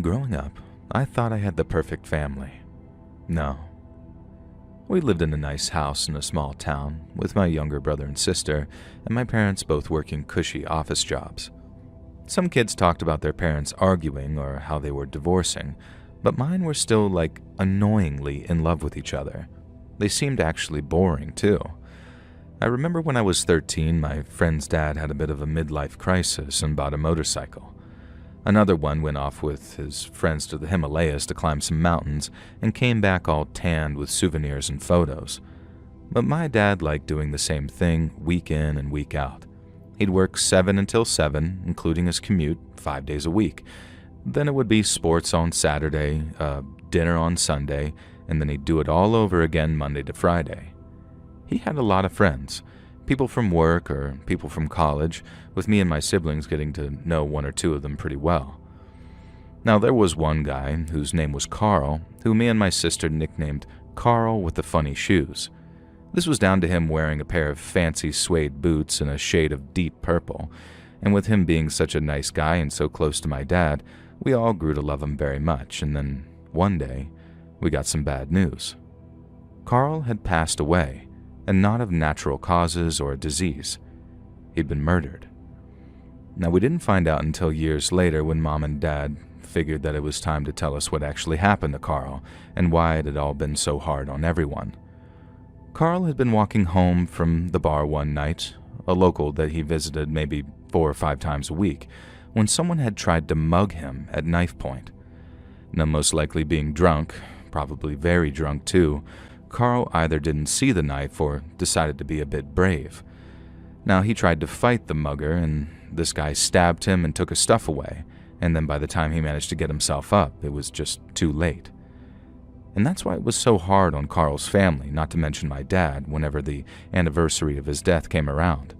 Growing up, I thought I had the perfect family. No. We lived in a nice house in a small town with my younger brother and sister, and my parents both working cushy office jobs. Some kids talked about their parents arguing or how they were divorcing, but mine were still annoyingly in love with each other. They seemed actually boring too. I remember when I was 13, my friend's dad had a bit of a midlife crisis and bought a motorcycle. Another one went off with his friends to the Himalayas to climb some mountains and came back all tanned with souvenirs and photos. But my dad liked doing the same thing week in and week out. He'd work 7 until 7, including his commute, 5 days a week. Then it would be sports on Saturday, dinner on Sunday, and then he'd do it all over again Monday to Friday. He had a lot of friends, people from work or people from college, with me and my siblings getting to know one or two of them pretty well. Now there was one guy, whose name was Carl, who me and my sister nicknamed Carl with the funny shoes. This was down to him wearing a pair of fancy suede boots in a shade of deep purple, and with him being such a nice guy and so close to my dad, we all grew to love him very much, and then, one day, we got some bad news. Carl had passed away, and not of natural causes or disease. He'd been murdered. Now, we didn't find out until years later when Mom and Dad figured that it was time to tell us what actually happened to Carl and why it had all been so hard on everyone. Carl had been walking home from the bar one night, a local that he visited maybe 4 or 5 times a week, when someone had tried to mug him at knife point. Now, most likely being drunk, probably very drunk too, Carl either didn't see the knife or decided to be a bit brave. Now, he tried to fight the mugger, and this guy stabbed him and took his stuff away, and then by the time he managed to get himself up, it was just too late. And that's why it was so hard on Carl's family, not to mention my dad, whenever the anniversary of his death came around.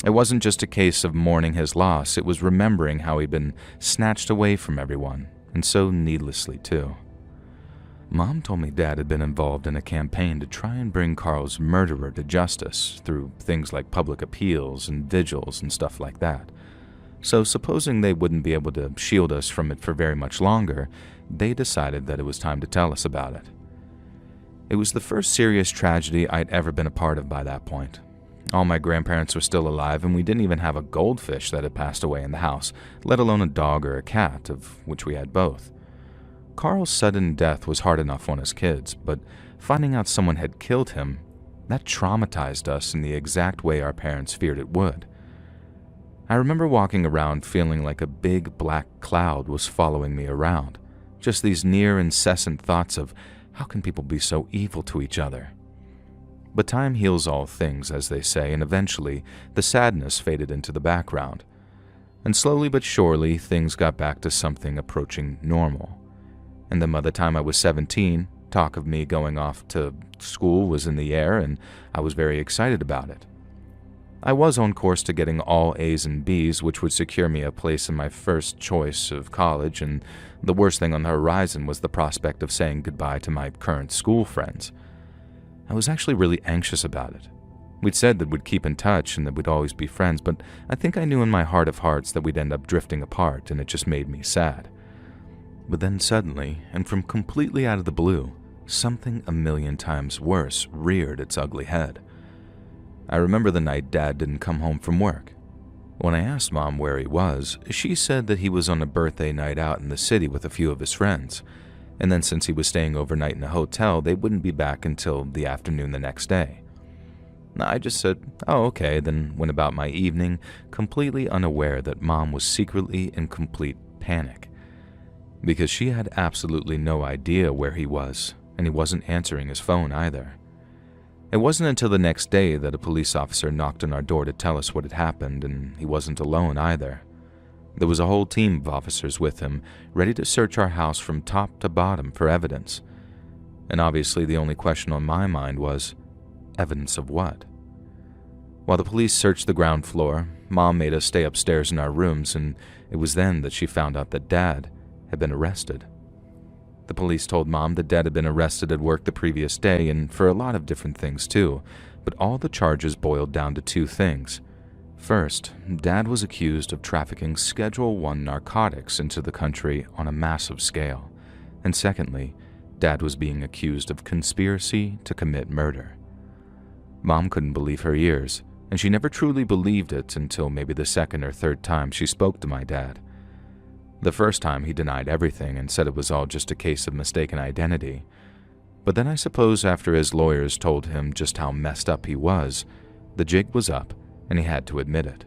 It wasn't just a case of mourning his loss, it was remembering how he'd been snatched away from everyone, and so needlessly too. Mom told me Dad had been involved in a campaign to try and bring Carl's murderer to justice through things like public appeals and vigils and stuff like that. So supposing they wouldn't be able to shield us from it for very much longer, they decided that it was time to tell us about it. It was the first serious tragedy I'd ever been a part of by that point. All my grandparents were still alive, and we didn't even have a goldfish that had passed away in the house, let alone a dog or a cat, of which we had both. Carl's sudden death was hard enough on us kids, but finding out someone had killed him, that traumatized us in the exact way our parents feared it would. I remember walking around feeling like a big black cloud was following me around, just these near incessant thoughts of, how can people be so evil to each other? But time heals all things, as they say, and eventually the sadness faded into the background. And slowly but surely, things got back to something approaching normal. And then by the time I was 17, talk of me going off to school was in the air, and I was very excited about it. I was on course to getting all A's and B's, which would secure me a place in my first choice of college, and the worst thing on the horizon was the prospect of saying goodbye to my current school friends. I was actually really anxious about it. We'd said that we'd keep in touch and that we'd always be friends, but I think I knew in my heart of hearts that we'd end up drifting apart, and it just made me sad. But then suddenly, and from completely out of the blue, something a million times worse reared its ugly head. I remember the night Dad didn't come home from work. When I asked Mom where he was, she said that he was on a birthday night out in the city with a few of his friends, and then since he was staying overnight in a hotel, they wouldn't be back until the afternoon the next day. I just said, oh, okay, then went about my evening, completely unaware that Mom was secretly in complete panic. Because she had absolutely no idea where he was, and he wasn't answering his phone either. It wasn't until the next day that a police officer knocked on our door to tell us what had happened, and he wasn't alone either. There was a whole team of officers with him, ready to search our house from top to bottom for evidence. And obviously the only question on my mind was, evidence of what? While the police searched the ground floor, Mom made us stay upstairs in our rooms, and it was then that she found out that Dad had been arrested. The police told Mom that Dad had been arrested at work the previous day, and for a lot of different things too, but all the charges boiled down to 2 things: First, Dad was accused of trafficking Schedule I narcotics into the country on a massive scale. And secondly, Dad was being accused of conspiracy to commit murder. Mom couldn't believe her ears, and she never truly believed it until maybe the second or third time she spoke to my dad. The first time he denied everything and said it was all just a case of mistaken identity. But then I suppose after his lawyers told him just how messed up he was, the jig was up and he had to admit it.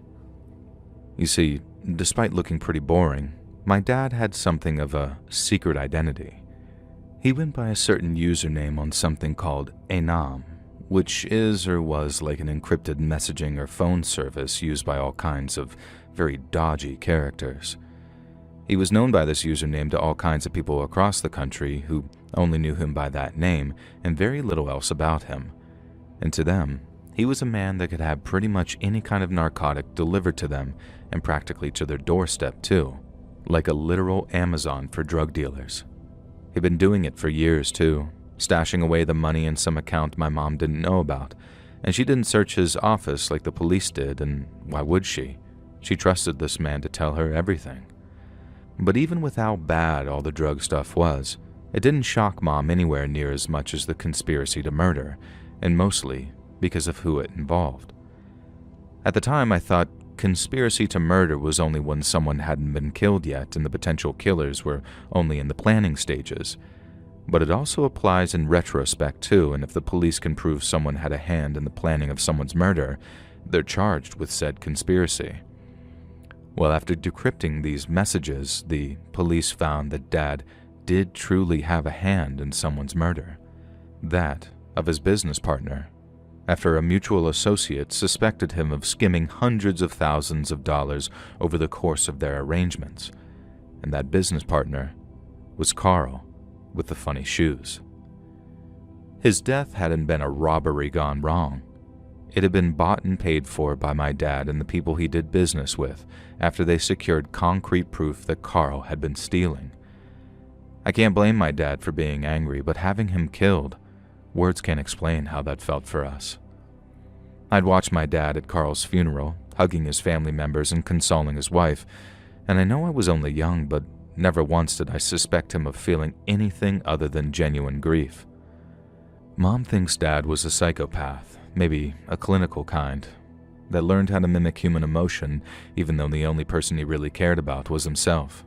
You see, despite looking pretty boring, my dad had something of a secret identity. He went by a certain username on something called Enam, which is or was like an encrypted messaging or phone service used by all kinds of very dodgy characters. He was known by this username to all kinds of people across the country who only knew him by that name and very little else about him. And to them, he was a man that could have pretty much any kind of narcotic delivered to them and practically to their doorstep too, like a literal Amazon for drug dealers. He'd been doing it for years too, stashing away the money in some account my mom didn't know about, and she didn't search his office like the police did, and why would she? She trusted this man to tell her everything. But even with how bad all the drug stuff was, it didn't shock Mom anywhere near as much as the conspiracy to murder, and mostly because of who it involved. At the time, I thought conspiracy to murder was only when someone hadn't been killed yet and the potential killers were only in the planning stages. But it also applies in retrospect too, and if the police can prove someone had a hand in the planning of someone's murder, they're charged with said conspiracy. Well, after decrypting these messages, the police found that Dad did truly have a hand in someone's murder. That of his business partner, after a mutual associate suspected him of skimming hundreds of thousands of dollars over the course of their arrangements. And that business partner was Carl with the funny shoes. His death hadn't been a robbery gone wrong. It had been bought and paid for by my dad and the people he did business with after they secured concrete proof that Carl had been stealing. I can't blame my dad for being angry, but having him killed, words can't explain how that felt for us. I'd watched my dad at Carl's funeral, hugging his family members and consoling his wife, and I know I was only young, but never once did I suspect him of feeling anything other than genuine grief. Mom thinks Dad was a psychopath, maybe a clinical kind, that learned how to mimic human emotion even though the only person he really cared about was himself.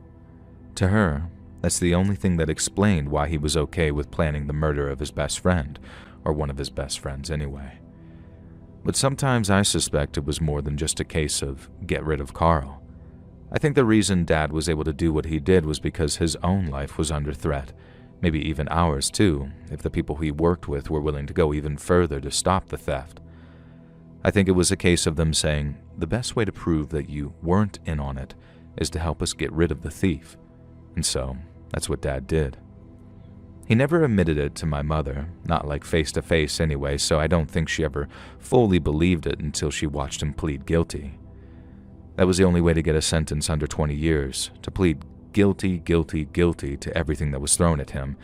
To her, that's the only thing that explained why he was okay with planning the murder of his best friend, or one of his best friends anyway. But sometimes I suspect it was more than just a case of get rid of Carl. I think the reason Dad was able to do what he did was because his own life was under threat, maybe even ours too, if the people he worked with were willing to go even further to stop the theft. I think it was a case of them saying, the best way to prove that you weren't in on it is to help us get rid of the thief. And so, that's what Dad did. He never admitted it to my mother, not like face to face anyway, so I don't think she ever fully believed it until she watched him plead guilty. That was the only way to get a sentence under 20 years, to plead guilty, guilty, guilty to everything that was thrown at him,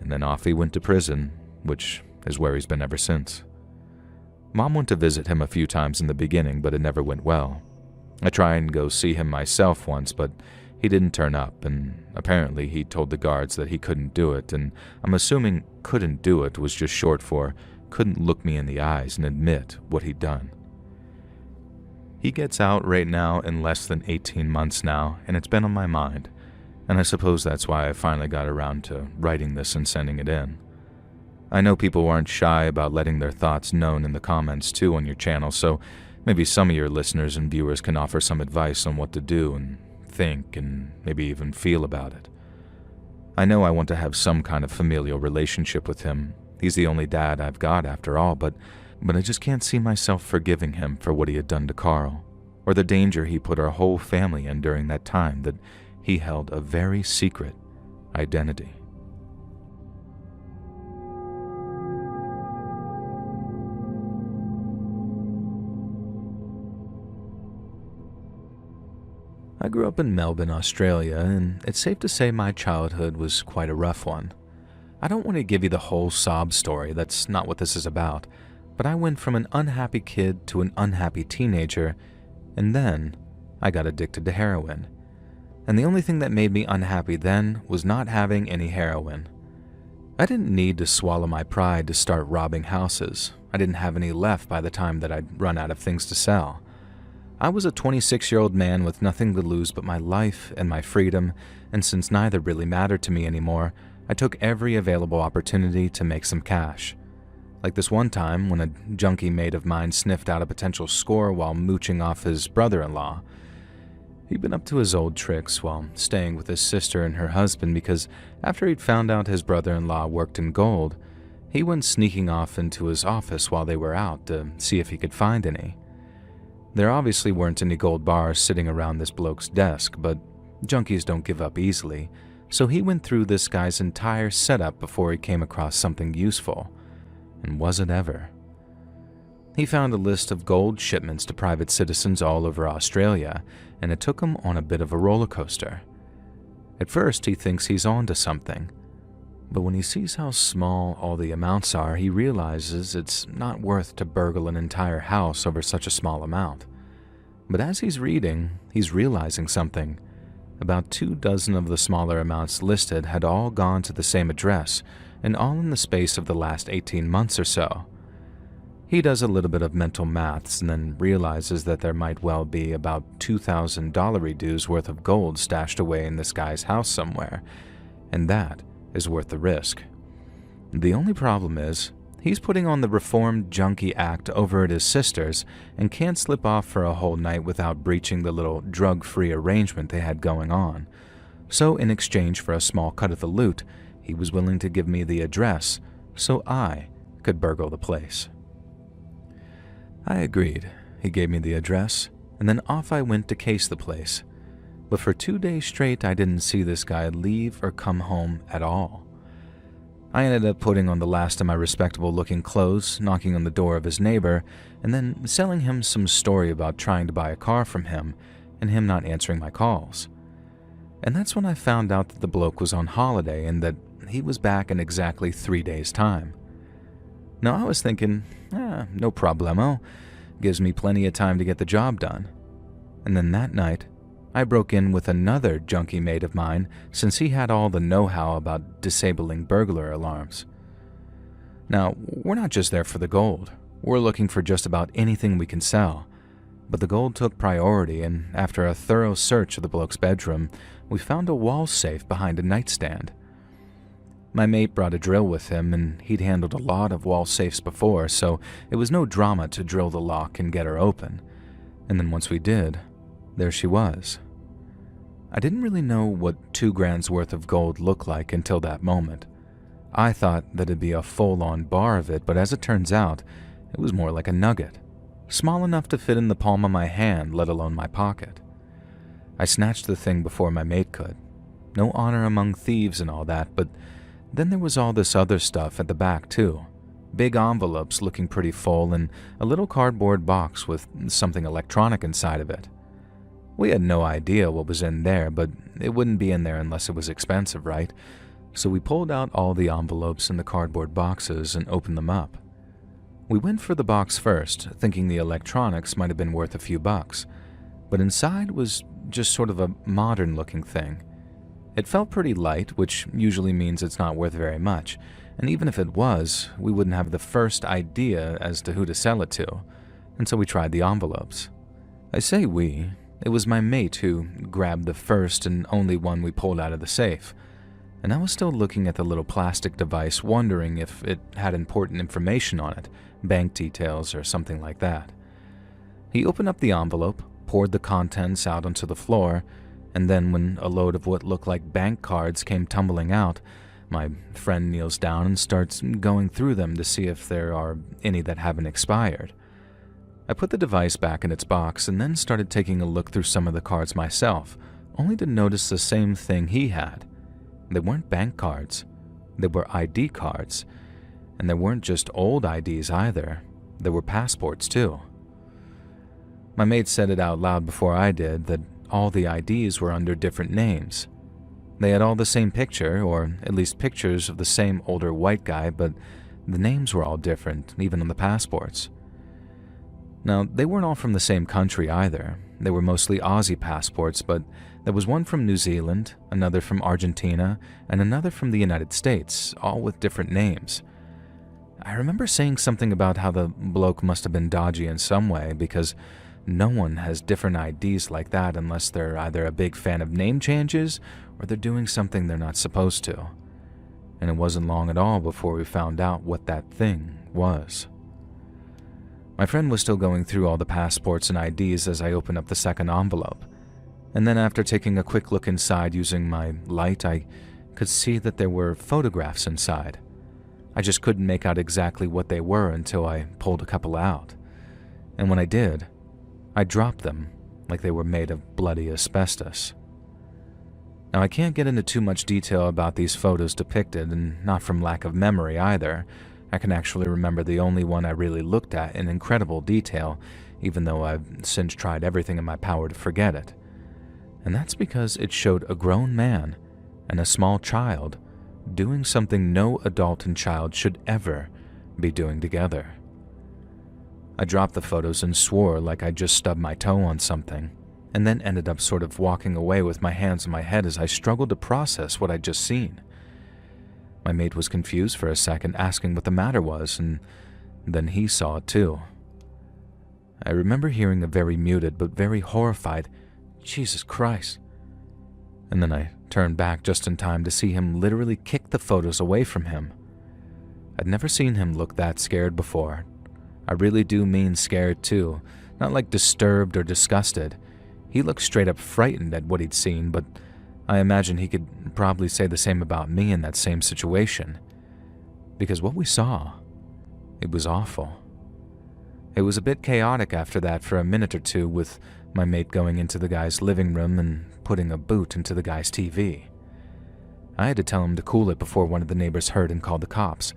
and then off he went to prison, which is where he's been ever since. Mom went to visit him a few times in the beginning, but it never went well. I tried and go see him myself once, but he didn't turn up, and apparently he told the guards that he couldn't do it, and I'm assuming couldn't do it was just short for couldn't look me in the eyes and admit what he'd done. He gets out right now in less than 18 months now, and it's been on my mind, and I suppose that's why I finally got around to writing this and sending it in. I know people aren't shy about letting their thoughts known in the comments too on your channel, so maybe some of your listeners and viewers can offer some advice on what to do and think and maybe even feel about it. I know I want to have some kind of familial relationship with him. He's the only dad I've got after all, but I just can't see myself forgiving him for what he had done to Carl, or the danger he put our whole family in during that time that he held a very secret identity. I grew up in Melbourne, Australia, and it's safe to say my childhood was quite a rough one. I don't want to give you the whole sob story, that's not what this is about, but I went from an unhappy kid to an unhappy teenager And then I got addicted to heroin. And the only thing that made me unhappy then was not having any heroin. I didn't need to swallow my pride to start robbing houses. I didn't have any left by the time that I'd run out of things to sell. I was a 26-year-old man with nothing to lose but my life and my freedom, and since neither really mattered to me anymore, I took every available opportunity to make some cash. Like this one time when a junkie mate of mine sniffed out a potential score while mooching off his brother-in-law. He'd been up to his old tricks while staying with his sister and her husband because after he'd found out his brother-in-law worked in gold, he went sneaking off into his office while they were out to see if he could find any. There obviously weren't any gold bars sitting around this bloke's desk, but junkies don't give up easily, so he went through this guy's entire setup before he came across something useful. And was it ever? He found a list of gold shipments to private citizens all over Australia, and it took him on a bit of a roller coaster. At first, he thinks he's on to something, but when he sees how small all the amounts are, he realizes it's not worth to burgle an entire house over such a small amount. But as he's reading, he's realizing something. About 24 of the smaller amounts listed had all gone to the same address, and all in the space of the last 18 months or so. He does a little bit of mental maths and then realizes that there might well be about $2,000 dues worth of gold stashed away in this guy's house somewhere, and that is worth the risk. The only problem is, he's putting on the Reformed Junkie Act over at his sister's and can't slip off for a whole night without breaching the little drug-free arrangement they had going on. So in exchange for a small cut of the loot, he was willing to give me the address so I could burgle the place. I agreed. He gave me the address, and then off I went to case the place. But for 2 days straight, I didn't see this guy leave or come home at all. I ended up putting on the last of my respectable-looking clothes, knocking on the door of his neighbor, and then selling him some story about trying to buy a car from him, and him not answering my calls. And that's when I found out that the bloke was on holiday and that he was back in exactly 3 days' time. Now, I was thinking, no problemo, gives me plenty of time to get the job done. And then that night, I broke in with another junkie mate of mine since he had all the know-how about disabling burglar alarms. Now, we're not just there for the gold. We're looking for just about anything we can sell. But the gold took priority, and after a thorough search of the bloke's bedroom, we found a wall safe behind a nightstand. My mate brought a drill with him, and he'd handled a lot of wall safes before, so it was no drama to drill the lock and get her open. And then once we did, there she was. I didn't really know what 2 grand's worth of gold looked like until that moment. I thought that it'd be a full-on bar of it, but as it turns out, it was more like a nugget, small enough to fit in the palm of my hand, let alone my pocket. I snatched the thing before my mate could. No honor among thieves and all that, but then there was all this other stuff at the back too. Big envelopes looking pretty full and a little cardboard box with something electronic inside of it. We had no idea what was in there, but it wouldn't be in there unless it was expensive, right? So we pulled out all the envelopes in the cardboard boxes and opened them up. We went for the box first, thinking the electronics might have been worth a few bucks, but inside was just sort of a modern-looking thing. It felt pretty light, which usually means it's not worth very much, and even if it was, we wouldn't have the first idea as to who to sell it to, and so we tried the envelopes. I say we. It was my mate who grabbed the first and only one we pulled out of the safe, and I was still looking at the little plastic device, wondering if it had important information on it, bank details or something like that. He opened up the envelope, poured the contents out onto the floor, and then when a load of what looked like bank cards came tumbling out, my friend kneels down and starts going through them to see if there are any that haven't expired. I put the device back in its box and then started taking a look through some of the cards myself, only to notice the same thing he had. They weren't bank cards. They were ID cards. And they weren't just old IDs either. They were passports too. My mate said it out loud before I did that all the IDs were under different names. They had all the same picture, or at least pictures of the same older white guy, but the names were all different, even on the passports. Now, they weren't all from the same country either. They were mostly Aussie passports, but there was one from New Zealand, another from Argentina, and another from the United States, all with different names. I remember saying something about how the bloke must have been dodgy in some way, because no one has different IDs like that unless they're either a big fan of name changes or they're doing something they're not supposed to. And it wasn't long at all before we found out what that thing was. My friend was still going through all the passports and IDs as I opened up the second envelope. And then after taking a quick look inside using my light, I could see that there were photographs inside. I just couldn't make out exactly what they were until I pulled a couple out. And when I did, I dropped them like they were made of bloody asbestos. Now, I can't get into too much detail about these photos depicted, and not from lack of memory either. I can actually remember the only one I really looked at in incredible detail, even though I've since tried everything in my power to forget it. And that's because it showed a grown man and a small child doing something no adult and child should ever be doing together. I dropped the photos and swore like I just stubbed my toe on something, and then ended up sort of walking away with my hands on my head as I struggled to process what I'd just seen. My mate was confused for a second, asking what the matter was, and then he saw it too. I remember hearing a very muted but very horrified, "Jesus Christ." And then I turned back just in time to see him literally kick the photos away from him. I'd never seen him look that scared before. I really do mean scared too, not like disturbed or disgusted. He looked straight up frightened at what he'd seen, but I imagine he could probably say the same about me in that same situation. Because what we saw, it was awful. It was a bit chaotic after that for a minute or two, with my mate going into the guy's living room and putting a boot into the guy's TV. I had to tell him to cool it before one of the neighbors heard and called the cops.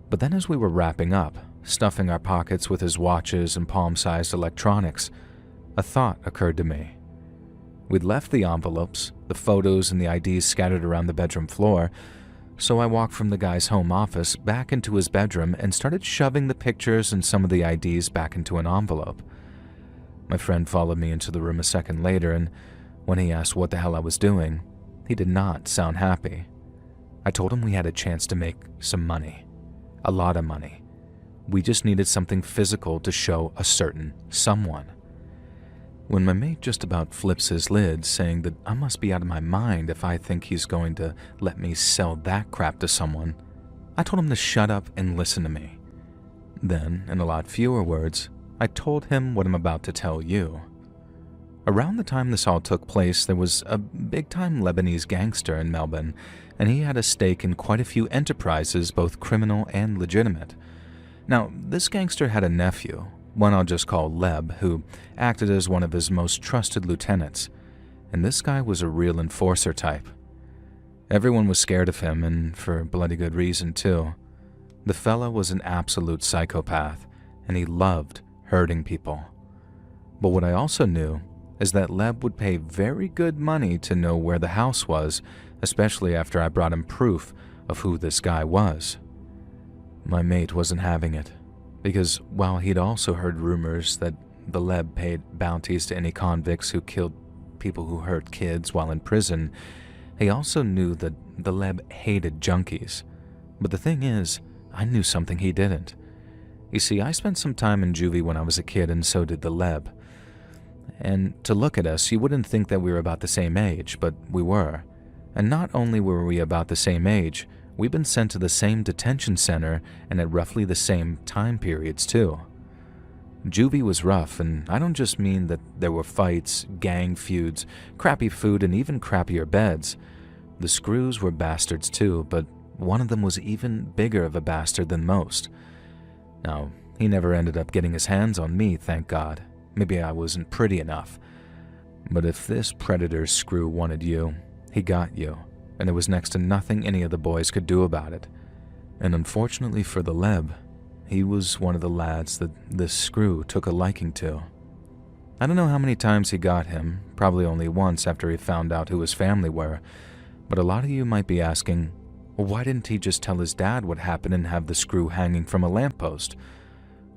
But then as we were wrapping up, stuffing our pockets with his watches and palm-sized electronics, a thought occurred to me. We'd left the envelopes, the photos, and the IDs scattered around the bedroom floor, so I walked from the guy's home office back into his bedroom and started shoving the pictures and some of the IDs back into an envelope. My friend followed me into the room a second later, and when he asked what the hell I was doing, he did not sound happy. I told him we had a chance to make some money. A lot of money. We just needed something physical to show a certain someone. When my mate just about flips his lid, saying that I must be out of my mind if I think he's going to let me sell that crap to someone, I told him to shut up and listen to me. Then, in a lot fewer words, I told him what I'm about to tell you. Around the time this all took place, there was a big-time Lebanese gangster in Melbourne, and he had a stake in quite a few enterprises, both criminal and legitimate. Now, this gangster had a nephew, one I'll just call Leb, who acted as one of his most trusted lieutenants, and this guy was a real enforcer type. Everyone was scared of him, and for bloody good reason too. The fella was an absolute psychopath, and he loved hurting people. But what I also knew is that Leb would pay very good money to know where the house was, especially after I brought him proof of who this guy was. My mate wasn't having it, because while he'd also heard rumors that the Leb paid bounties to any convicts who killed people who hurt kids while in prison, he also knew that the Leb hated junkies. But the thing is, I knew something he didn't. You see, I spent some time in juvie when I was a kid, and so did the Leb. And to look at us, you wouldn't think that we were about the same age, but we were. And not only were we about the same age, we'd been sent to the same detention center and at roughly the same time periods too. Juvie was rough, and I don't just mean that there were fights, gang feuds, crappy food, and even crappier beds. The screws were bastards too, but one of them was even bigger of a bastard than most. Now, he never ended up getting his hands on me, thank God. Maybe I wasn't pretty enough. But if this predator screw wanted you, he got you, and there was next to nothing any of the boys could do about it. And unfortunately for the Leb, he was one of the lads that this screw took a liking to. I don't know how many times he got him, probably only once after he found out who his family were, but a lot of you might be asking, well, why didn't he just tell his dad what happened and have the screw hanging from a lamppost?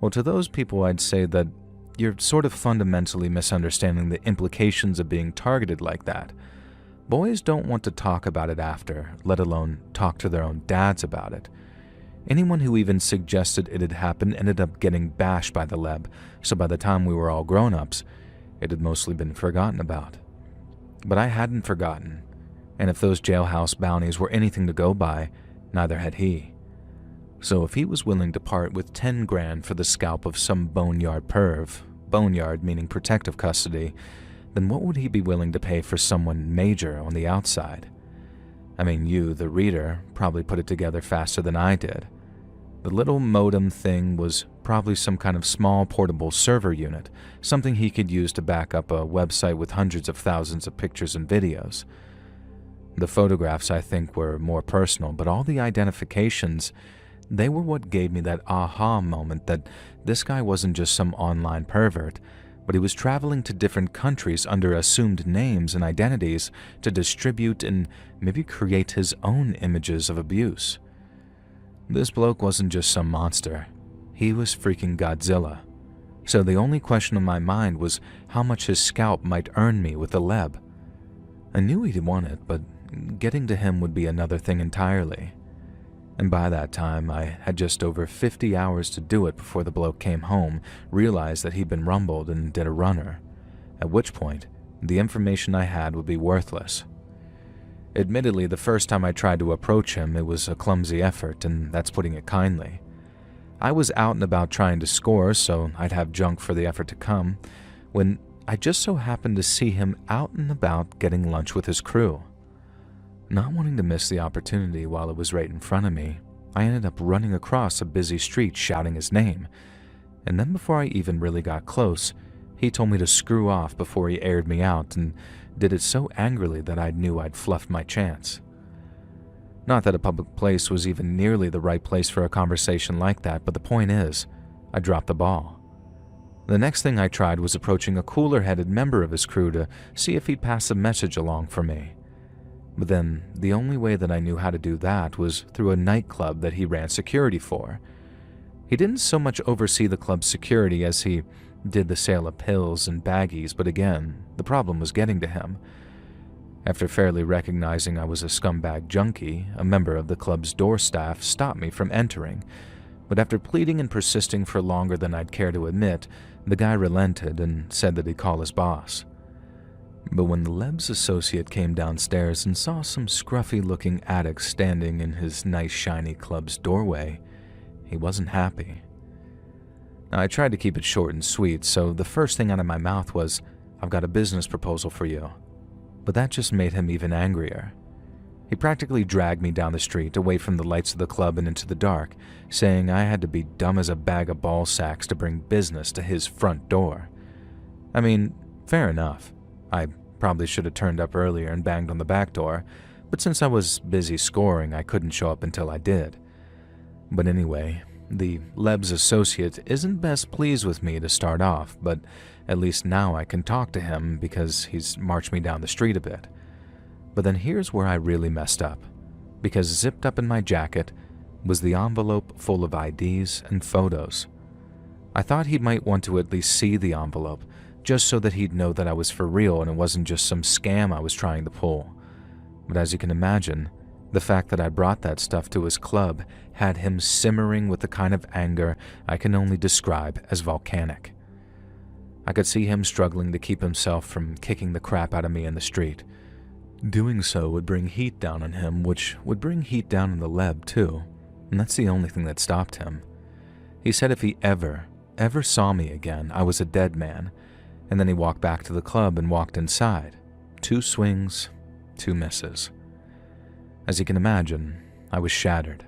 Well, to those people I'd say that you're sort of fundamentally misunderstanding the implications of being targeted like that. Boys don't want to talk about it after, let alone talk to their own dads about it. Anyone who even suggested it had happened ended up getting bashed by the leb, so by the time we were all grown-ups, it had mostly been forgotten about. But I hadn't forgotten, and if those jailhouse bounties were anything to go by, neither had he. So if he was willing to part with 10 grand for the scalp of some boneyard perv, boneyard meaning protective custody, then what would he be willing to pay for someone major on the outside? I mean, you, the reader, probably put it together faster than I did. The little modem thing was probably some kind of small portable server unit, something he could use to back up a website with hundreds of thousands of pictures and videos. The photographs, I think, were more personal, but all the identifications, they were what gave me that aha moment that this guy wasn't just some online pervert, but he was traveling to different countries under assumed names and identities to distribute and maybe create his own images of abuse. This bloke wasn't just some monster. He was freaking Godzilla. So the only question on my mind was how much his scalp might earn me with the leb. I knew he'd want it, but getting to him would be another thing entirely. And by that time, I had just over 50 hours to do it before the bloke came home, realized that he'd been rumbled, and did a runner, at which point the information I had would be worthless. Admittedly, the first time I tried to approach him, it was a clumsy effort, and that's putting it kindly. I was out and about trying to score, so I'd have junk for the effort to come, when I just so happened to see him out and about getting lunch with his crew. Not wanting to miss the opportunity while it was right in front of me, I ended up running across a busy street shouting his name, and then before I even really got close, he told me to screw off before he aired me out, and did it so angrily that I knew I'd fluffed my chance. Not that a public place was even nearly the right place for a conversation like that, but the point is, I dropped the ball. The next thing I tried was approaching a cooler-headed member of his crew to see if he'd pass a message along for me. But then, the only way that I knew how to do that was through a nightclub that he ran security for. He didn't so much oversee the club's security as he did the sale of pills and baggies, but again, the problem was getting to him. After fairly recognizing I was a scumbag junkie, a member of the club's door staff stopped me from entering, but after pleading and persisting for longer than I'd care to admit, the guy relented and said that he'd call his boss. But when the leb's associate came downstairs and saw some scruffy-looking addict standing in his nice shiny club's doorway, he wasn't happy. Now, I tried to keep it short and sweet, so the first thing out of my mouth was, "I've got a business proposal for you." But that just made him even angrier. He practically dragged me down the street, away from the lights of the club and into the dark, saying I had to be dumb as a bag of ball sacks to bring business to his front door. I mean, fair enough. I probably should have turned up earlier and banged on the back door, but since I was busy scoring, I couldn't show up until I did. But anyway, the leb's associate isn't best pleased with me to start off, but at least now I can talk to him because he's marched me down the street a bit. But then here's where I really messed up, because zipped up in my jacket was the envelope full of IDs and photos. I thought he might want to at least see the envelope, just so that he'd know that I was for real and it wasn't just some scam I was trying to pull. But as you can imagine, the fact that I brought that stuff to his club had him simmering with the kind of anger I can only describe as volcanic. I could see him struggling to keep himself from kicking the crap out of me in the street. Doing so would bring heat down on him, which would bring heat down on the leb too, and that's the only thing that stopped him. He said if he ever saw me again, I was a dead man, and then he walked back to the club and walked inside. 2 swings, 2 misses. As you can imagine, I was shattered.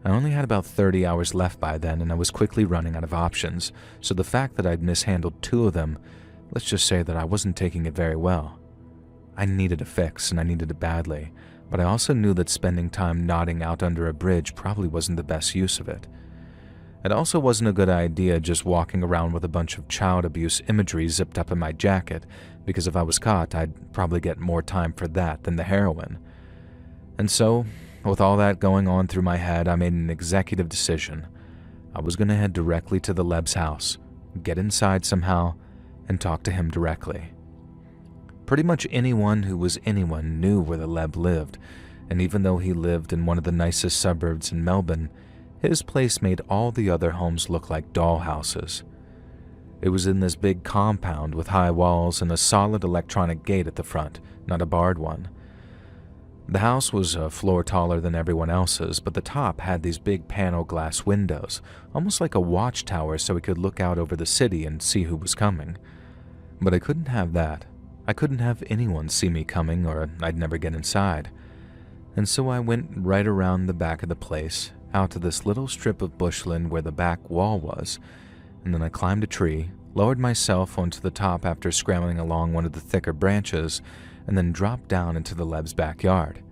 I only had about 30 hours left by then, and I was quickly running out of options, so the fact that I'd mishandled 2 of them, let's just say that I wasn't taking it very well. I needed a fix, and I needed it badly, but I also knew that spending time nodding out under a bridge probably wasn't the best use of it. It also wasn't a good idea just walking around with a bunch of child abuse imagery zipped up in my jacket, because if I was caught, I'd probably get more time for that than the heroin. And so, with all that going on through my head, I made an executive decision. I was going to head directly to the leb's house, get inside somehow, and talk to him directly. Pretty much anyone who was anyone knew where the Leb lived, and even though he lived in one of the nicest suburbs in Melbourne, his place made all the other homes look like dollhouses. It was in this big compound with high walls and a solid electronic gate at the front, not a barred one. The house was a floor taller than everyone else's, but the top had these big panel glass windows, almost like a watchtower so we could look out over the city and see who was coming. But I couldn't have that. I couldn't have anyone see me coming or I'd never get inside. And so I went right around the back of the place, out to this little strip of bushland where the back wall was, and then I climbed a tree, lowered myself onto the top after scrambling along one of the thicker branches, and then dropped down into the Leb's backyard.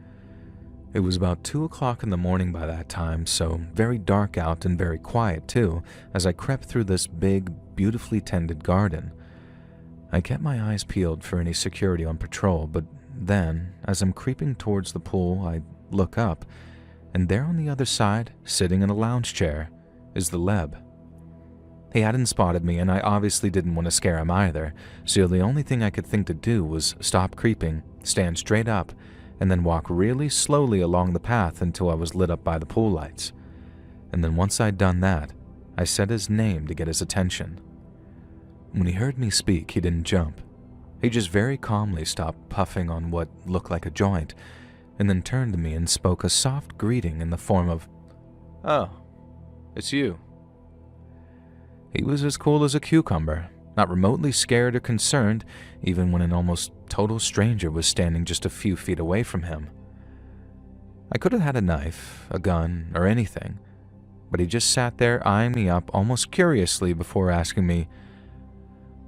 It was about 2 o'clock in the morning by that time, so very dark out and very quiet too, as I crept through this big, beautifully tended garden. I kept my eyes peeled for any security on patrol, but then, as I'm creeping towards the pool, I look up, and there on the other side, sitting in a lounge chair, is the Leb. He hadn't spotted me, and I obviously didn't want to scare him either, so the only thing I could think to do was stop creeping, stand straight up, and then walk really slowly along the path until I was lit up by the pool lights. And then once I'd done that, I said his name to get his attention. When he heard me speak, he didn't jump. He just very calmly stopped puffing on what looked like a joint, and then turned to me and spoke a soft greeting in the form of, "Oh, it's you." He was as cool as a cucumber, not remotely scared or concerned, even when an almost total stranger was standing just a few feet away from him. I could have had a knife, a gun, or anything, but he just sat there eyeing me up almost curiously before asking me,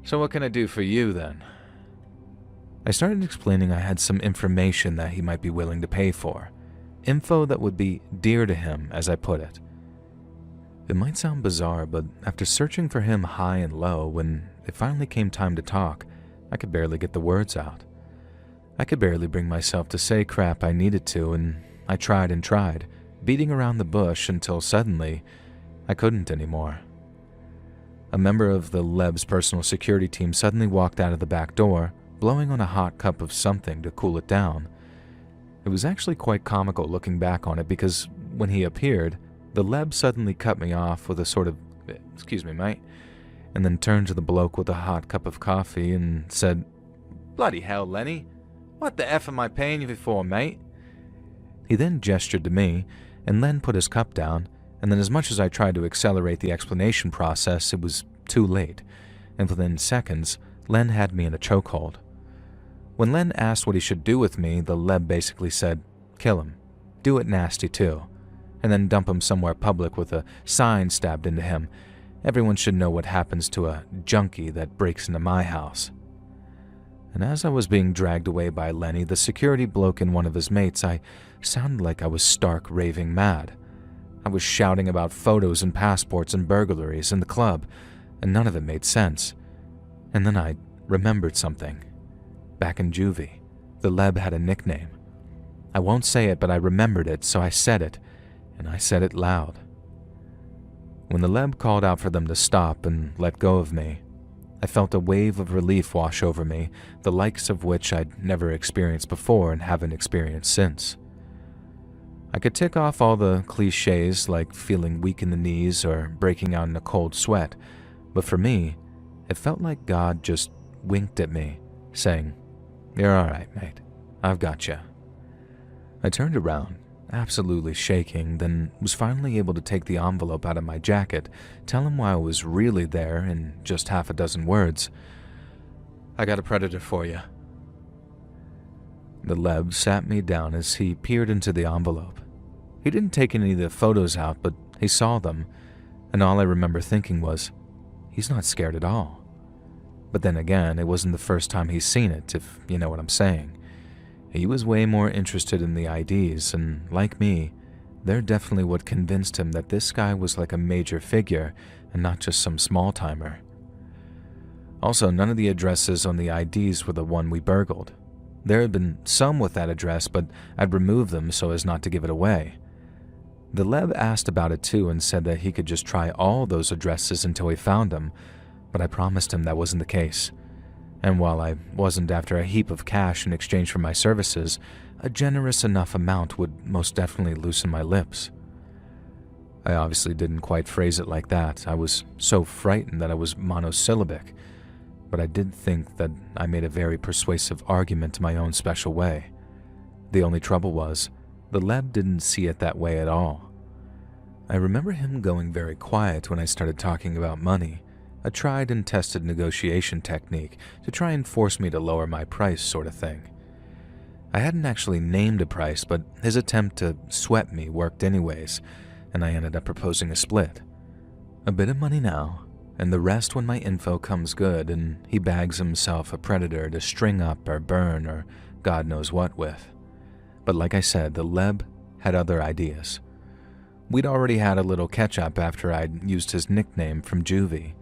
"So what can I do for you then?" I started explaining I had some information that he might be willing to pay for. Info that would be dear to him, as I put it. It might sound bizarre, but after searching for him high and low, when it finally came time to talk, I could barely get the words out. I could barely bring myself to say crap I needed to, and I tried and tried, beating around the bush until suddenly I couldn't anymore. A member of the Leb's personal security team suddenly walked out of the back door, blowing on a hot cup of something to cool it down. It was actually quite comical looking back on it because when he appeared, the Leb suddenly cut me off with a sort of, "Excuse me, mate," and then turned to the bloke with a hot cup of coffee and said, "Bloody hell, Lenny, what the F am I paying you for, mate?" He then gestured to me, and Len put his cup down, and then as much as I tried to accelerate the explanation process, it was too late, and within seconds, Len had me in a chokehold. When Len asked what he should do with me, the Leb basically said, "Kill him. Do it nasty too. And then dump him somewhere public with a sign stabbed into him. Everyone should know what happens to a junkie that breaks into my house." And as I was being dragged away by Lenny, the security bloke and one of his mates, I sounded like I was stark raving mad. I was shouting about photos and passports and burglaries in the club, and none of it made sense. And then I remembered something. Back in juvie, the Leb had a nickname. I won't say it, but I remembered it, so I said it, and I said it loud. When the Leb called out for them to stop and let go of me, I felt a wave of relief wash over me, the likes of which I'd never experienced before and haven't experienced since. I could tick off all the cliches like feeling weak in the knees or breaking out in a cold sweat, but for me, it felt like God just winked at me, saying, "You're all right, mate. I've got you." I turned around, absolutely shaking, then was finally able to take the envelope out of my jacket, tell him why I was really there in just half a dozen words. "I got a predator for you." The Leb sat me down as he peered into the envelope. He didn't take any of the photos out, but he saw them, and all I remember thinking was, he's not scared at all. But then again, it wasn't the first time he's seen it, if you know what I'm saying. He was way more interested in the IDs, and like me, they're definitely what convinced him that this guy was like a major figure and not just some small-timer. Also, none of the addresses on the IDs were the one we burgled. There had been some with that address, but I'd removed them so as not to give it away. The Leb asked about it too and said that he could just try all those addresses until he found them, but I promised him that wasn't the case. And while I wasn't after a heap of cash in exchange for my services, a generous enough amount would most definitely loosen my lips. I obviously didn't quite phrase it like that. I was so frightened that I was monosyllabic, but I did think that I made a very persuasive argument in my own special way. The only trouble was, the Leb didn't see it that way at all. I remember him going very quiet when I started talking about money, a tried and tested negotiation technique to try and force me to lower my price sort of thing. I hadn't actually named a price, but his attempt to sweat me worked anyways, and I ended up proposing a split. A bit of money now, and the rest when my info comes good and he bags himself a predator to string up or burn or God knows what with. But like I said, the Leb had other ideas. We'd already had a little catch-up after I'd used his nickname from juvie.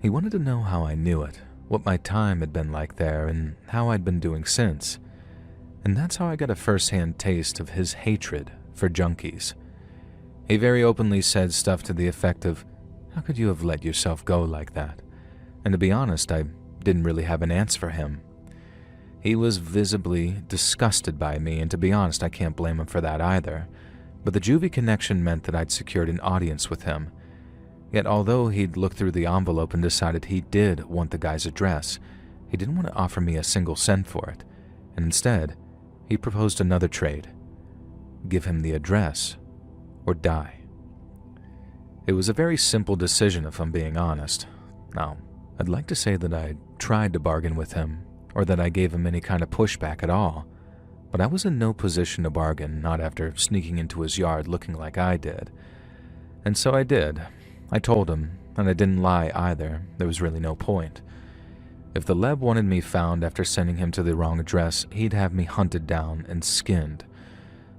He wanted to know how I knew it, what my time had been like there, and how I'd been doing since. And that's how I got a first-hand taste of his hatred for junkies. He very openly said stuff to the effect of, "How could you have let yourself go like that?" And to be honest, I didn't really have an answer for him. He was visibly disgusted by me, and to be honest, I can't blame him for that either. But the juvie connection meant that I'd secured an audience with him. Yet although he'd looked through the envelope and decided he did want the guy's address, he didn't want to offer me a single cent for it, and instead, he proposed another trade. Give him the address, or die. It was a very simple decision if I'm being honest. Now, I'd like to say that I tried to bargain with him, or that I gave him any kind of pushback at all, but I was in no position to bargain, not after sneaking into his yard looking like I did. And so I did. I told him, and I didn't lie either. There was really no point. If the Leb wanted me found after sending him to the wrong address, he'd have me hunted down and skinned.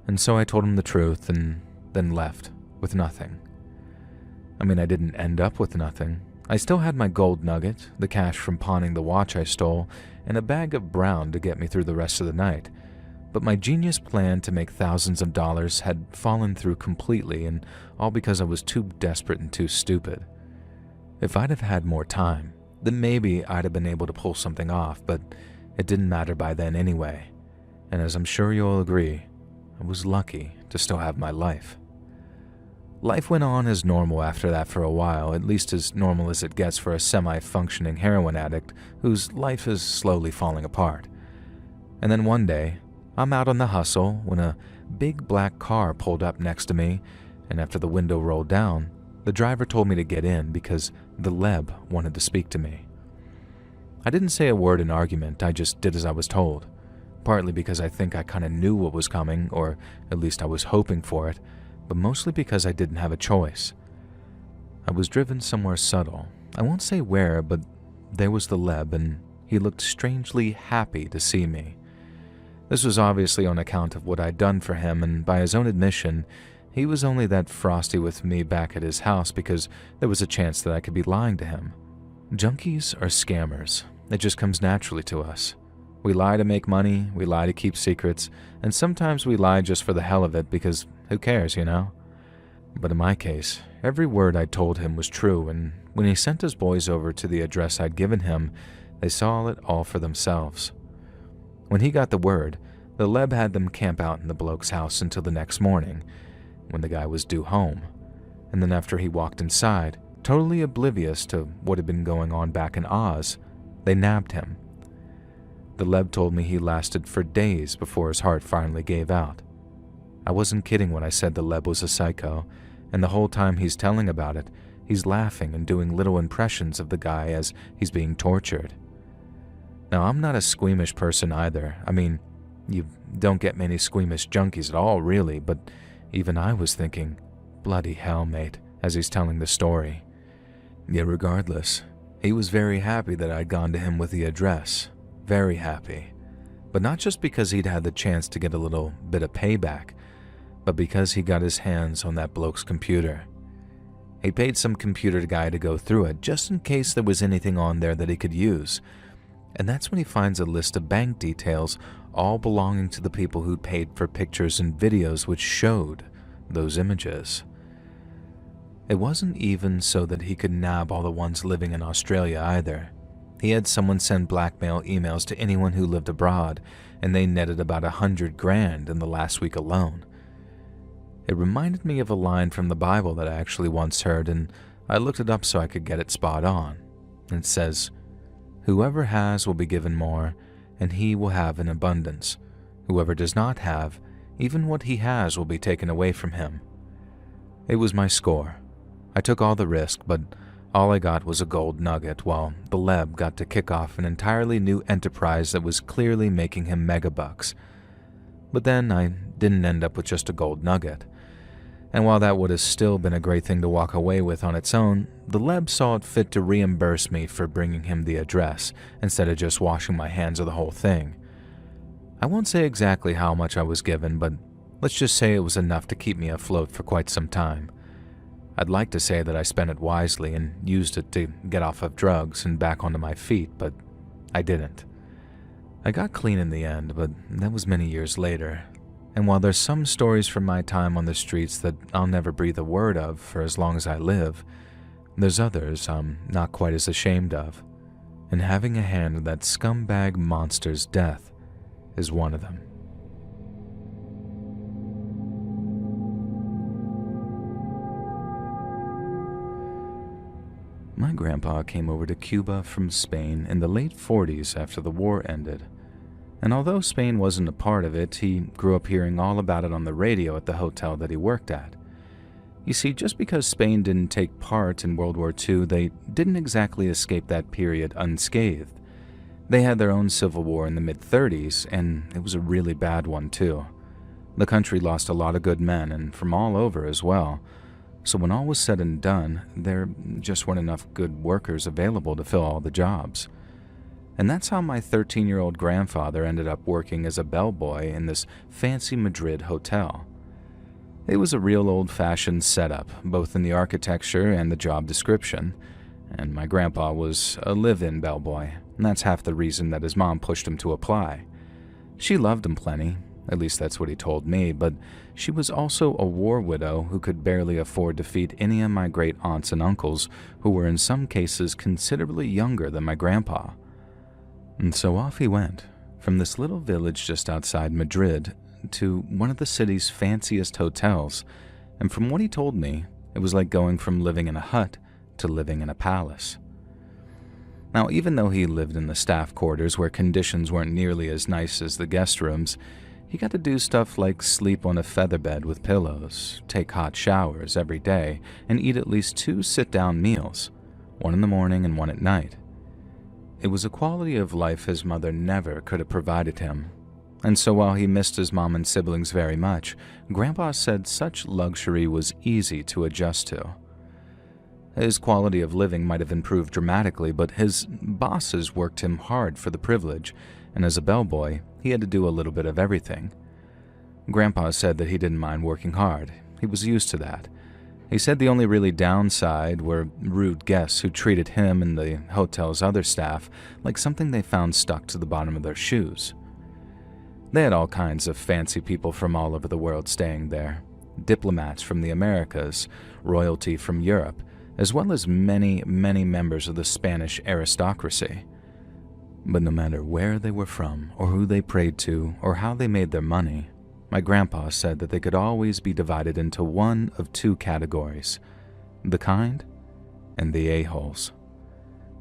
And so I told him the truth and then left with nothing. I mean, I didn't end up with nothing. I still had my gold nugget, the cash from pawning the watch I stole, and a bag of brown to get me through the rest of the night. But my genius plan to make thousands of dollars had fallen through completely, and all because I was too desperate and too stupid. If I'd have had more time, then maybe I'd have been able to pull something off, but it didn't matter by then anyway. And as I'm sure you'll agree, I was lucky to still have my life. Life went on as normal after that for a while, at least as normal as it gets for a semi-functioning heroin addict whose life is slowly falling apart. And then one day, I'm out on the hustle when a big black car pulled up next to me, and after the window rolled down, the driver told me to get in because the Leb wanted to speak to me. I didn't say a word in argument, I just did as I was told, partly because I think I kinda knew what was coming, or at least I was hoping for it, but mostly because I didn't have a choice. I was driven somewhere subtle. I won't say where, but there was the Leb, and he looked strangely happy to see me. This was obviously on account of what I'd done for him, and by his own admission, he was only that frosty with me back at his house because there was a chance that I could be lying to him. Junkies are scammers. It just comes naturally to us. We lie to make money, we lie to keep secrets, and sometimes we lie just for the hell of it because who cares, you know? But in my case, every word I told him was true, and when he sent his boys over to the address I'd given him, they saw it all for themselves. When he got the word, the Leb had them camp out in the bloke's house until the next morning, when the guy was due home. And then after he walked inside, totally oblivious to what had been going on back in Oz, they nabbed him. The Leb told me he lasted for days before his heart finally gave out. I wasn't kidding when I said the Leb was a psycho, and the whole time he's telling about it, he's laughing and doing little impressions of the guy as he's being tortured. Now, I'm not a squeamish person either. I mean, you don't get many squeamish junkies at all, really, but even I was thinking, bloody hell, mate, as he's telling the story. Yet regardless, he was very happy that I'd gone to him with the address. Very happy. But not just because he'd had the chance to get a little bit of payback, but because he got his hands on that bloke's computer. He paid some computer guy to go through it just in case there was anything on there that he could use. And that's when he finds a list of bank details all belonging to the people who'd paid for pictures and videos which showed those images. It wasn't even so that he could nab all the ones living in Australia either. He had someone send blackmail emails to anyone who lived abroad, and they netted about $100,000 in the last week alone. It reminded me of a line from the Bible that I actually once heard, and I looked it up so I could get it spot on. It says, "Whoever has will be given more, and he will have in abundance. Whoever does not have, even what he has will be taken away from him." It was my score. I took all the risk, but all I got was a gold nugget, while the Leb got to kick off an entirely new enterprise that was clearly making him megabucks. But then I didn't end up with just a gold nugget. And while that would have still been a great thing to walk away with on its own, the Leb saw it fit to reimburse me for bringing him the address, instead of just washing my hands of the whole thing. I won't say exactly how much I was given, but let's just say it was enough to keep me afloat for quite some time. I'd like to say that I spent it wisely and used it to get off of drugs and back onto my feet, but I didn't. I got clean in the end, but that was many years later. And while there's some stories from my time on the streets that I'll never breathe a word of for as long as I live, there's others I'm not quite as ashamed of. And having a hand in that scumbag monster's death is one of them. My grandpa came over to Cuba from Spain in the late 40s after the war ended. And although Spain wasn't a part of it, he grew up hearing all about it on the radio at the hotel that he worked at. You see, just because Spain didn't take part in World War II, they didn't exactly escape that period unscathed. They had their own civil war in the mid-30s, and it was a really bad one too. The country lost a lot of good men, and from all over as well. So when all was said and done, there just weren't enough good workers available to fill all the jobs. And that's how my 13-year-old grandfather ended up working as a bellboy in this fancy Madrid hotel. It was a real old-fashioned setup, both in the architecture and the job description, and my grandpa was a live-in bellboy, and that's half the reason that his mom pushed him to apply. She loved him plenty, at least that's what he told me, but she was also a war widow who could barely afford to feed any of my great aunts and uncles, who were in some cases considerably younger than my grandpa. And so off he went, from this little village just outside Madrid to one of the city's fanciest hotels, and from what he told me, it was like going from living in a hut to living in a palace. Now, even though he lived in the staff quarters where conditions weren't nearly as nice as the guest rooms, he got to do stuff like sleep on a featherbed with pillows, take hot showers every day, and eat at least 2 sit-down meals, one in the morning and one at night. It was a quality of life his mother never could have provided him. And so while he missed his mom and siblings very much, Grandpa said such luxury was easy to adjust to. His quality of living might have improved dramatically, but his bosses worked him hard for the privilege, and as a bellboy, he had to do a little bit of everything. Grandpa said that he didn't mind working hard. He was used to that. He said the only really downside were rude guests who treated him and the hotel's other staff like something they found stuck to the bottom of their shoes. They had all kinds of fancy people from all over the world staying there. Diplomats from the Americas, royalty from Europe, as well as many, many members of the Spanish aristocracy. But no matter where they were from, or who they prayed to, or how they made their money, my grandpa said that they could always be divided into one of 2 categories: the kind and the a-holes.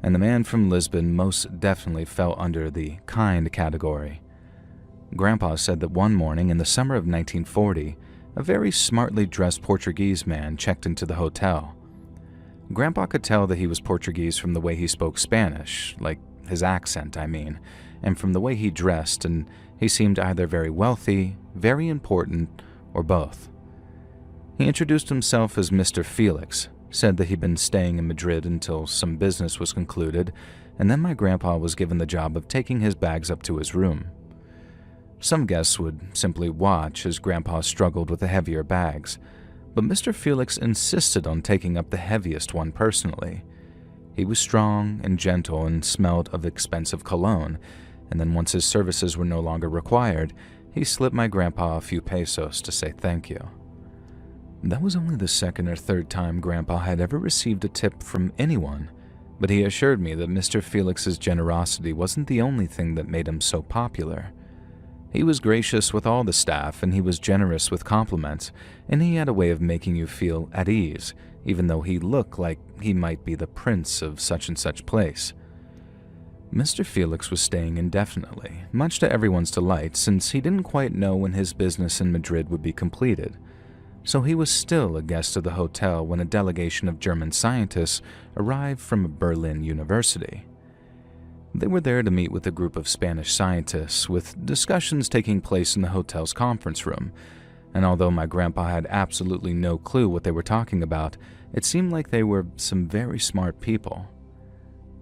And the man from Lisbon most definitely fell under the kind category. Grandpa said that one morning in the summer of 1940, a very smartly dressed Portuguese man checked into the hotel. Grandpa could tell that he was Portuguese from the way he spoke Spanish, like his accent, I mean, and from the way he dressed, and he seemed either very wealthy, very important, or both. He introduced himself as Mr. Felix, said that he'd been staying in Madrid until some business was concluded, and then my grandpa was given the job of taking his bags up to his room. Some guests would simply watch as Grandpa struggled with the heavier bags, but Mr. Felix insisted on taking up the heaviest one personally. He was strong and gentle and smelled of expensive cologne, and then once his services were no longer required, he slipped my grandpa a few pesos to say thank you. That was only the second or third time Grandpa had ever received a tip from anyone, but he assured me that Mr. Felix's generosity wasn't the only thing that made him so popular. He was gracious with all the staff, and he was generous with compliments, and he had a way of making you feel at ease, even though he looked like he might be the prince of such and such place. Mr. Felix was staying indefinitely, much to everyone's delight, since he didn't quite know when his business in Madrid would be completed. So he was still a guest of the hotel when a delegation of German scientists arrived from a Berlin university. They were there to meet with a group of Spanish scientists, with discussions taking place in the hotel's conference room, and although my grandpa had absolutely no clue what they were talking about, it seemed like they were some very smart people.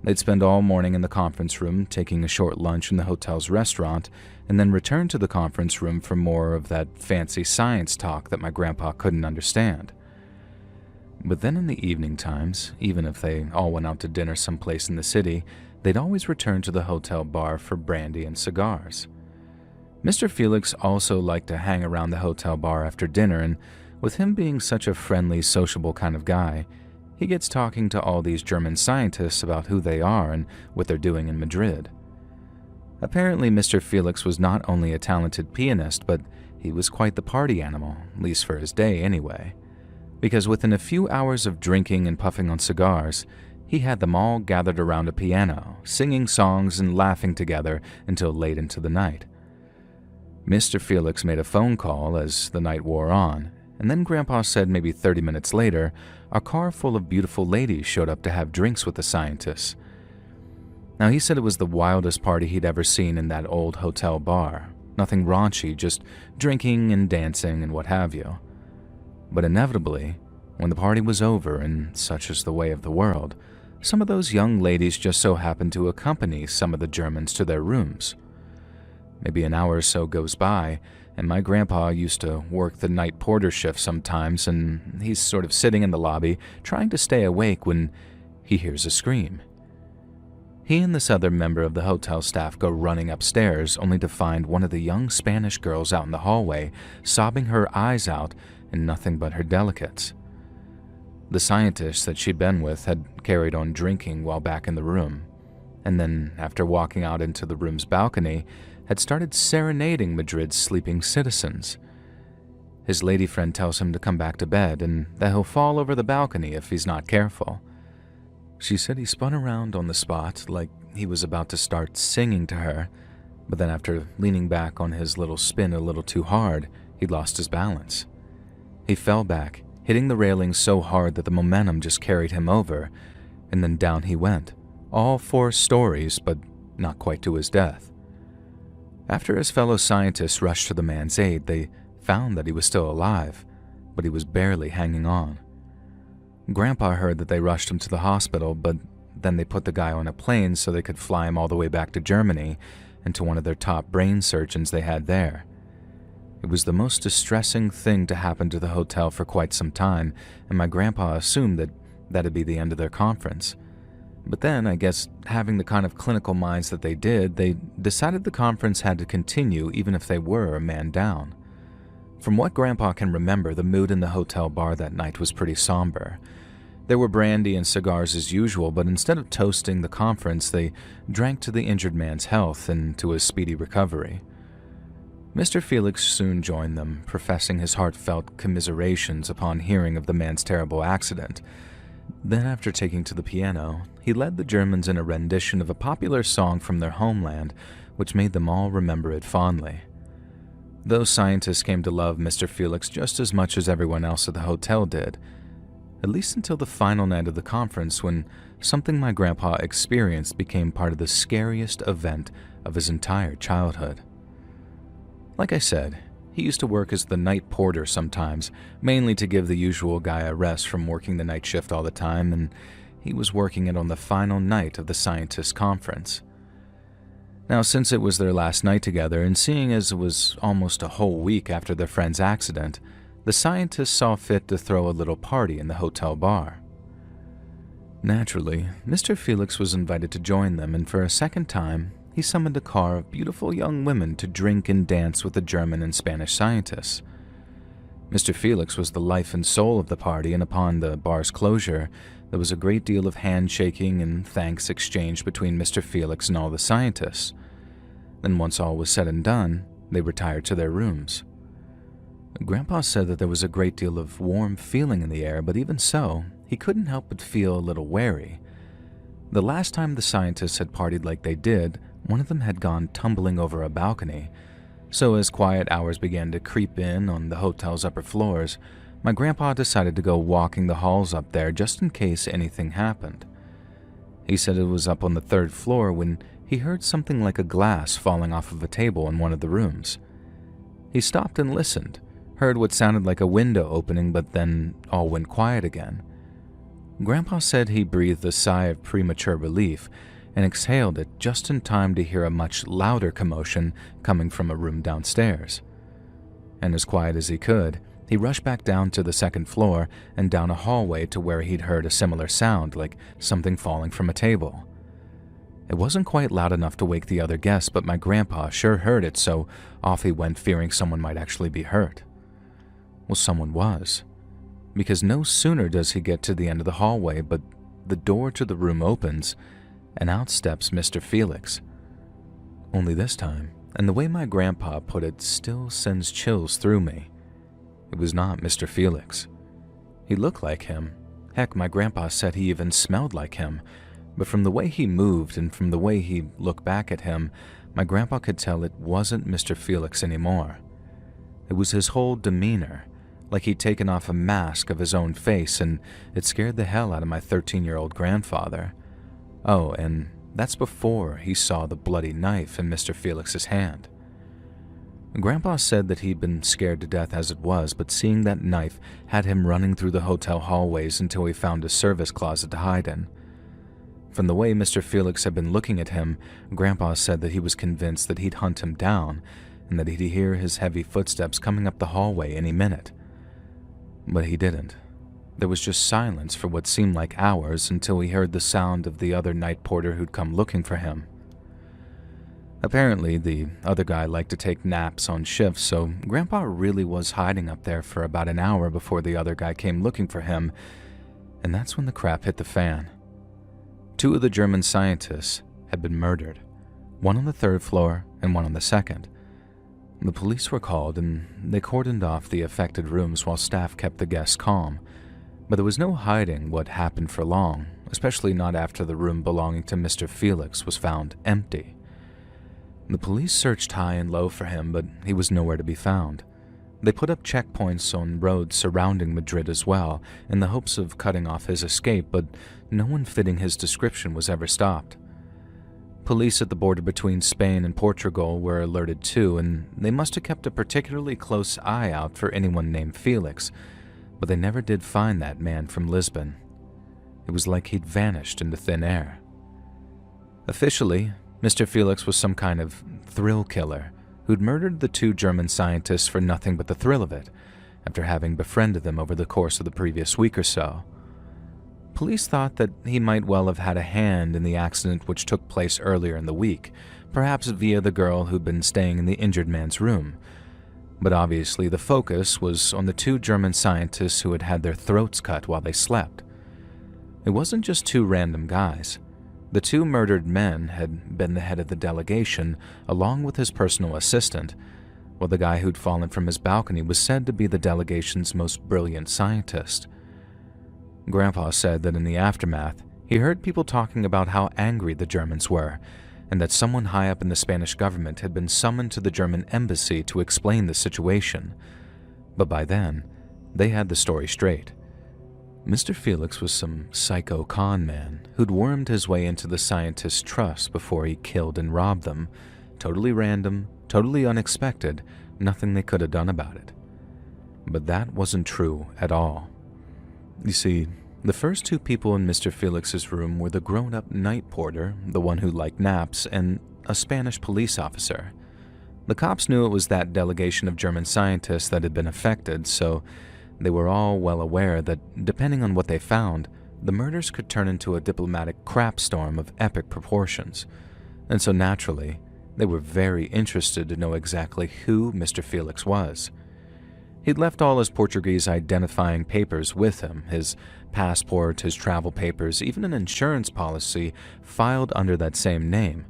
They'd spend all morning in the conference room, taking a short lunch in the hotel's restaurant, and then return to the conference room for more of that fancy science talk that my grandpa couldn't understand. But then in the evening times, even if they all went out to dinner someplace in the city, they'd always return to the hotel bar for brandy and cigars. Mr. Felix also liked to hang around the hotel bar after dinner, and with him being such a friendly, sociable kind of guy, he gets talking to all these German scientists about who they are and what they're doing in Madrid. Apparently, Mr. Felix was not only a talented pianist, but he was quite the party animal, at least for his day anyway, because within a few hours of drinking and puffing on cigars, he had them all gathered around a piano, singing songs and laughing together until late into the night. Mr. Felix made a phone call as the night wore on, and then Grandpa said maybe 30 minutes later, a car full of beautiful ladies showed up to have drinks with the scientists. Now, he said it was the wildest party he'd ever seen in that old hotel bar. Nothing raunchy, just drinking and dancing and what have you. But inevitably, when the party was over, and such is the way of the world, some of those young ladies just so happened to accompany some of the Germans to their rooms. Maybe an hour or so goes by, and my grandpa used to work the night porter shift sometimes, and he's sort of sitting in the lobby trying to stay awake when he hears a scream. He and this other member of the hotel staff go running upstairs, only to find one of the young Spanish girls out in the hallway, sobbing her eyes out and nothing but her delicates. The scientist that she'd been with had carried on drinking while back in the room, and then, after walking out into the room's balcony, had started serenading Madrid's sleeping citizens. His lady friend tells him to come back to bed and that he'll fall over the balcony if he's not careful. She said he spun around on the spot like he was about to start singing to her, but then after leaning back on his little spin a little too hard, he lost his balance. He fell back, hitting the railing so hard that the momentum just carried him over, and then down he went, all 4 stories, but not quite to his death. After his fellow scientists rushed to the man's aid, they found that he was still alive, but he was barely hanging on. Grandpa heard that they rushed him to the hospital, but then they put the guy on a plane so they could fly him all the way back to Germany and to one of their top brain surgeons they had there. It was the most distressing thing to happen to the hotel for quite some time, and my grandpa assumed that that'd be the end of their conference. But then, I guess, having the kind of clinical minds that they did, they decided the conference had to continue even if they were a man down. From what Grandpa can remember, the mood in the hotel bar that night was pretty somber. There were brandy and cigars as usual, but instead of toasting the conference, they drank to the injured man's health and to his speedy recovery. Mr. Felix soon joined them, professing his heartfelt commiserations upon hearing of the man's terrible accident. Then, after taking to the piano, he led the Germans in a rendition of a popular song from their homeland, which made them all remember it fondly. Those scientists came to love Mr. Felix just as much as everyone else at the hotel did, at least until the final night of the conference, when something my grandpa experienced became part of the scariest event of his entire childhood. Like I said, he used to work as the night porter sometimes, mainly to give the usual guy a rest from working the night shift all the time, and he was working it on the final night of the scientists' conference. Now, since it was their last night together, and seeing as it was almost a whole week after their friend's accident, the scientists saw fit to throw a little party in the hotel bar. Naturally, Mr. Felix was invited to join them, and for a second time, he summoned a car of beautiful young women to drink and dance with the German and Spanish scientists. Mr. Felix was the life and soul of the party, and upon the bar's closure, there was a great deal of handshaking and thanks exchanged between Mr. Felix and all the scientists. Then once all was said and done, they retired to their rooms. Grandpa said that there was a great deal of warm feeling in the air, but even so, he couldn't help but feel a little wary. The last time the scientists had partied like they did, one of them had gone tumbling over a balcony, so as quiet hours began to creep in on the hotel's upper floors, my grandpa decided to go walking the halls up there just in case anything happened. He said it was up on the 3rd floor when he heard something like a glass falling off of a table in one of the rooms. He stopped and listened, heard what sounded like a window opening, but then all went quiet again. Grandpa said he breathed a sigh of premature relief and exhaled it just in time to hear a much louder commotion coming from a room downstairs. And as quiet as he could, he rushed back down to the 2nd floor and down a hallway to where he'd heard a similar sound, like something falling from a table. It wasn't quite loud enough to wake the other guests, but my grandpa sure heard it, so off he went, fearing someone might actually be hurt. Well, someone was. Because no sooner does he get to the end of the hallway, but the door to the room opens, and out steps Mr. Felix. Only this time, and the way my grandpa put it still sends chills through me, it was not Mr. Felix. He looked like him. Heck, my grandpa said he even smelled like him, but from the way he moved and from the way he looked back at him, my grandpa could tell it wasn't Mr. Felix anymore. It was his whole demeanor, like he'd taken off a mask of his own face, and it scared the hell out of my 13-year-old grandfather. Oh, and that's before he saw the bloody knife in Mr. Felix's hand. Grandpa said that he'd been scared to death as it was, but seeing that knife had him running through the hotel hallways until he found a service closet to hide in. From the way Mr. Felix had been looking at him, Grandpa said that he was convinced that he'd hunt him down and that he'd hear his heavy footsteps coming up the hallway any minute. But he didn't. There was just silence for what seemed like hours until he heard the sound of the other night porter who'd come looking for him. Apparently, the other guy liked to take naps on shifts, so Grandpa really was hiding up there for about an hour before the other guy came looking for him, and that's when the crap hit the fan. 2 of the German scientists had been murdered, one on the 3rd floor and one on the 2nd. The police were called and they cordoned off the affected rooms while staff kept the guests calm, but there was no hiding what happened for long, especially not after the room belonging to Mr. Felix was found empty. The police searched high and low for him, but he was nowhere to be found. They put up checkpoints on roads surrounding Madrid as well, in the hopes of cutting off his escape, but no one fitting his description was ever stopped. Police at the border between Spain and Portugal were alerted too, and they must have kept a particularly close eye out for anyone named Felix, but they never did find that man from Lisbon. It was like he'd vanished into thin air. Officially, Mr. Felix was some kind of thrill killer who'd murdered the 2 German scientists for nothing but the thrill of it, after having befriended them over the course of the previous week or so. Police thought that he might well have had a hand in the accident which took place earlier in the week, perhaps via the girl who'd been staying in the injured man's room. But obviously the focus was on the 2 German scientists who had had their throats cut while they slept. It wasn't just 2 random guys. The 2 murdered men had been the head of the delegation, along with his personal assistant, while the guy who'd fallen from his balcony was said to be the delegation's most brilliant scientist. Grandpa said that in the aftermath, he heard people talking about how angry the Germans were, and that someone high up in the Spanish government had been summoned to the German embassy to explain the situation. But by then, they had the story straight. Mr. Felix was some psycho con man who'd wormed his way into the scientists' trust before he killed and robbed them. Totally random, totally unexpected, nothing they could have done about it. But that wasn't true at all. You see, the first 2 people in Mr. Felix's room were the grown-up night porter, the one who liked naps, and a Spanish police officer. The cops knew it was that delegation of German scientists that had been affected, so they were all well aware that, depending on what they found, the murders could turn into a diplomatic crap storm of epic proportions. And so naturally, they were very interested to know exactly who Mr. Felix was. He'd left all his Portuguese identifying papers with him, his passport, his travel papers, even an insurance policy filed under that same name.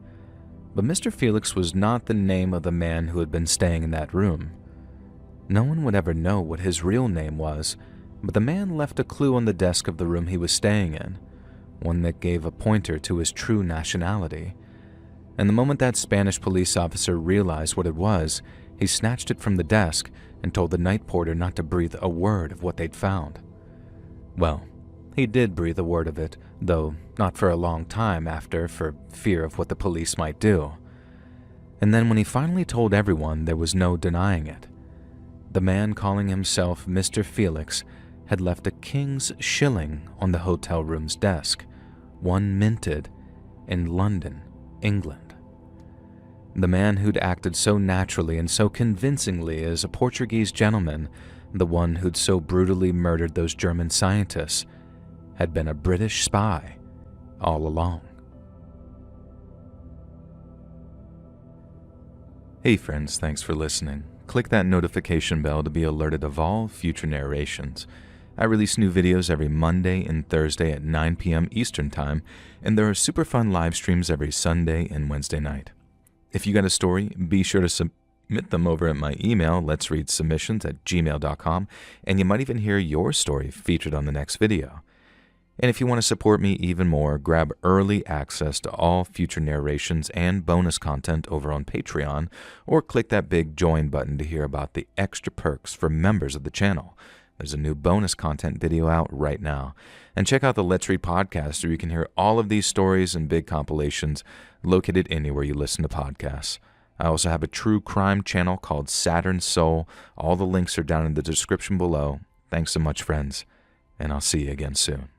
But Mr. Felix was not the name of the man who had been staying in that room. No one would ever know what his real name was, but the man left a clue on the desk of the room he was staying in, one that gave a pointer to his true nationality. And the moment that Spanish police officer realized what it was, he snatched it from the desk and told the night porter not to breathe a word of what they'd found. Well, he did breathe a word of it, though not for a long time after, for fear of what the police might do. And then when he finally told everyone, there was no denying it. The man calling himself Mr. Felix had left a king's shilling on the hotel room's desk, one minted in London, England. The man who'd acted so naturally and so convincingly as a Portuguese gentleman, the one who'd so brutally murdered those German scientists, had been a British spy all along. Hey friends, thanks for listening. Click that notification bell to be alerted of all future narrations. I release new videos every Monday and Thursday at 9 p.m. Eastern Time, and there are super fun live streams every Sunday and Wednesday night. If you got a story, be sure to submit them over at my email, letsreadsubmissions@gmail.com, and you might even hear your story featured on the next video. And if you want to support me even more, grab early access to all future narrations and bonus content over on Patreon, or click that big join button to hear about the extra perks for members of the channel. There's a new bonus content video out right now. And check out the Let's Read podcast where you can hear all of these stories and big compilations located anywhere you listen to podcasts. I also have a true crime channel called Saturn Soul. All the links are down in the description below. Thanks so much, friends, and I'll see you again soon.